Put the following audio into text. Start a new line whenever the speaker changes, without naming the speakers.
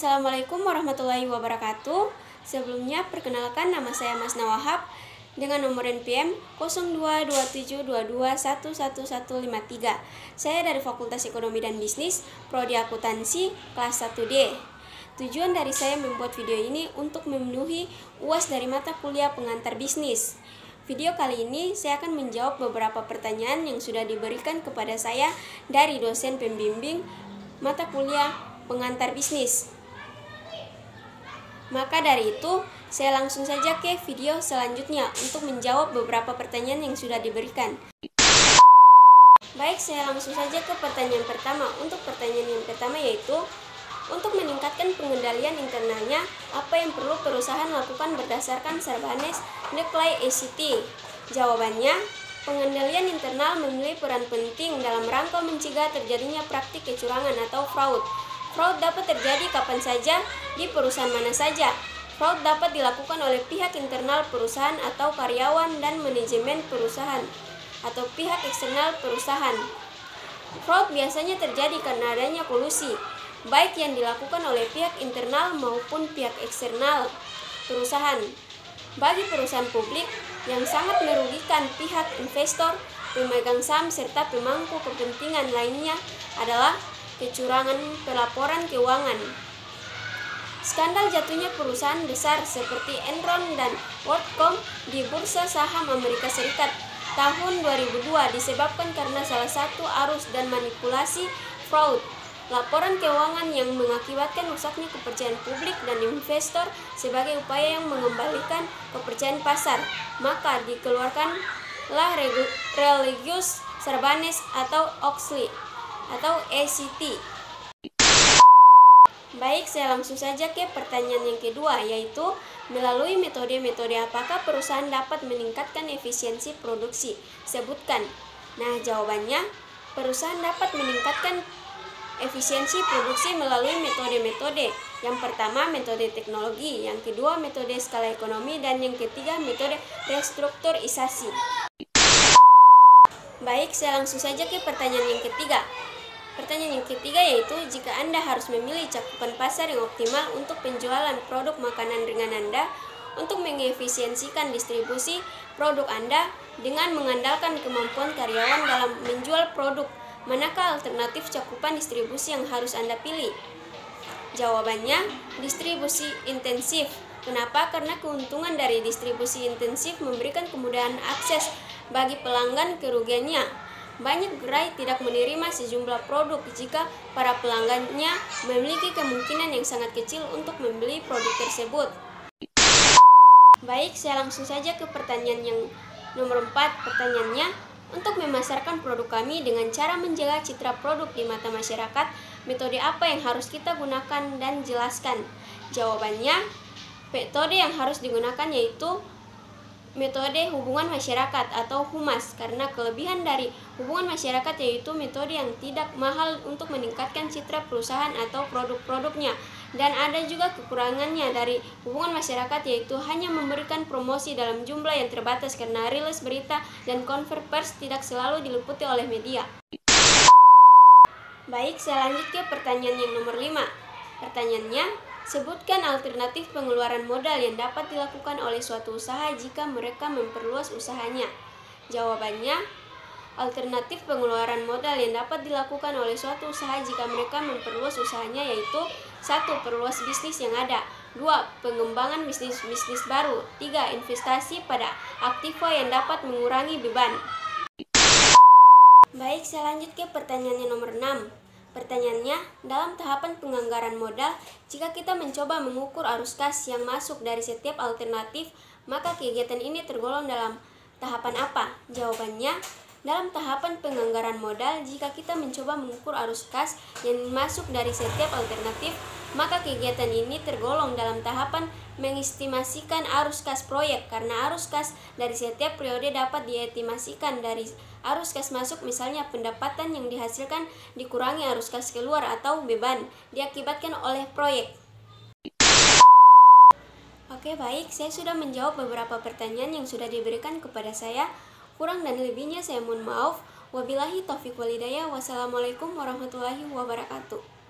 Assalamualaikum warahmatullahi wabarakatuh. Sebelumnya perkenalkan, nama saya Mas Nawahab dengan nomor NPM 022722111153. Saya dari Fakultas Ekonomi dan Bisnis, Prodi Akuntansi, kelas 1D. Tujuan dari saya membuat video ini untuk memenuhi UAS dari mata kuliah pengantar bisnis. Video kali ini saya akan menjawab beberapa pertanyaan yang sudah diberikan kepada saya dari dosen pembimbing mata kuliah pengantar bisnis. Maka dari itu, saya langsung saja ke video selanjutnya untuk menjawab beberapa pertanyaan yang sudah diberikan. Baik, saya langsung saja ke pertanyaan pertama. Untuk pertanyaan yang pertama yaitu, untuk meningkatkan pengendalian internalnya, apa yang perlu perusahaan lakukan berdasarkan Sarbanes Oxley ACT? Jawabannya, pengendalian internal memiliki peran penting dalam rangka mencegah terjadinya praktik kecurangan atau fraud. Fraud dapat terjadi kapan saja, di perusahaan mana saja. Fraud dapat dilakukan oleh pihak internal perusahaan atau karyawan dan manajemen perusahaan, atau pihak eksternal perusahaan. Fraud biasanya terjadi karena adanya kolusi, baik yang dilakukan oleh pihak internal maupun pihak eksternal perusahaan. Bagi perusahaan publik, yang sangat merugikan pihak investor, pemegang saham, serta pemangku kepentingan lainnya adalah kecurangan pelaporan keuangan. Skandal jatuhnya perusahaan besar seperti Enron dan WorldCom di Bursa Saham Amerika Serikat tahun 2002 disebabkan karena salah satu arus dan manipulasi fraud laporan keuangan yang mengakibatkan rusaknya kepercayaan publik dan investor. Sebagai upaya yang mengembalikan kepercayaan pasar, maka dikeluarkanlah Religious Sarbanes atau Oxley atau ACT. Baik, saya langsung saja ke pertanyaan yang kedua, yaitu melalui metode-metode apakah perusahaan dapat meningkatkan efisiensi produksi? Sebutkan. Nah, jawabannya, perusahaan dapat meningkatkan efisiensi produksi melalui metode-metode. Yang pertama, metode teknologi, yang kedua, metode skala ekonomi, dan yang ketiga, metode restrukturisasi. Baik, saya langsung saja ke pertanyaan yang ketiga. Pertanyaan yang ketiga yaitu, jika Anda harus memilih cakupan pasar yang optimal untuk penjualan produk makanan ringan Anda, untuk mengefisiensikan distribusi produk Anda dengan mengandalkan kemampuan karyawan dalam menjual produk, manakah alternatif cakupan distribusi yang harus Anda pilih? Jawabannya, distribusi intensif. Kenapa? Karena keuntungan dari distribusi intensif memberikan kemudahan akses bagi pelanggan. Kerugiannya, banyak gerai tidak menerima sejumlah produk jika para pelanggannya memiliki kemungkinan yang sangat kecil untuk membeli produk tersebut. Baik, saya langsung saja ke pertanyaan yang nomor 4. Pertanyaannya, untuk memasarkan produk kami dengan cara menjaga citra produk di mata masyarakat, metode apa yang harus kita gunakan dan jelaskan? Jawabannya, metode yang harus digunakan yaitu metode hubungan masyarakat atau HUMAS, karena kelebihan dari hubungan masyarakat yaitu metode yang tidak mahal untuk meningkatkan citra perusahaan atau produk-produknya, dan ada juga kekurangannya dari hubungan masyarakat yaitu hanya memberikan promosi dalam jumlah yang terbatas karena rilis berita dan konfer pers tidak selalu diliputi oleh media. Baik, saya lanjut ke pertanyaan yang nomor 5. Pertanyaannya, sebutkan alternatif pengeluaran modal yang dapat dilakukan oleh suatu usaha jika mereka memperluas usahanya. Jawabannya, alternatif pengeluaran modal yang dapat dilakukan oleh suatu usaha jika mereka memperluas usahanya yaitu 1. Perluas bisnis yang ada, 2. Pengembangan bisnis baru, 3. Investasi pada aktiva yang dapat mengurangi beban. Baik, saya lanjut ke pertanyaan yang nomor 6. Pertanyaannya, dalam tahapan penganggaran modal, jika kita mencoba mengukur arus kas yang masuk dari setiap alternatif, maka kegiatan ini tergolong dalam tahapan apa? Jawabannya, dalam tahapan penganggaran modal, jika kita mencoba mengukur arus kas yang masuk dari setiap alternatif, maka kegiatan ini tergolong dalam tahapan mengestimasikan arus kas proyek, karena arus kas dari setiap periode dapat diestimasikan dari arus kas masuk, misalnya pendapatan yang dihasilkan dikurangi arus kas keluar atau beban diakibatkan oleh proyek. Oke, baik, saya sudah menjawab beberapa pertanyaan yang sudah diberikan kepada saya. Kurang dan lebihnya saya mohon maaf. Wabillahi taufiq wal hidayah. Wassalamualaikum warahmatullahi wabarakatuh.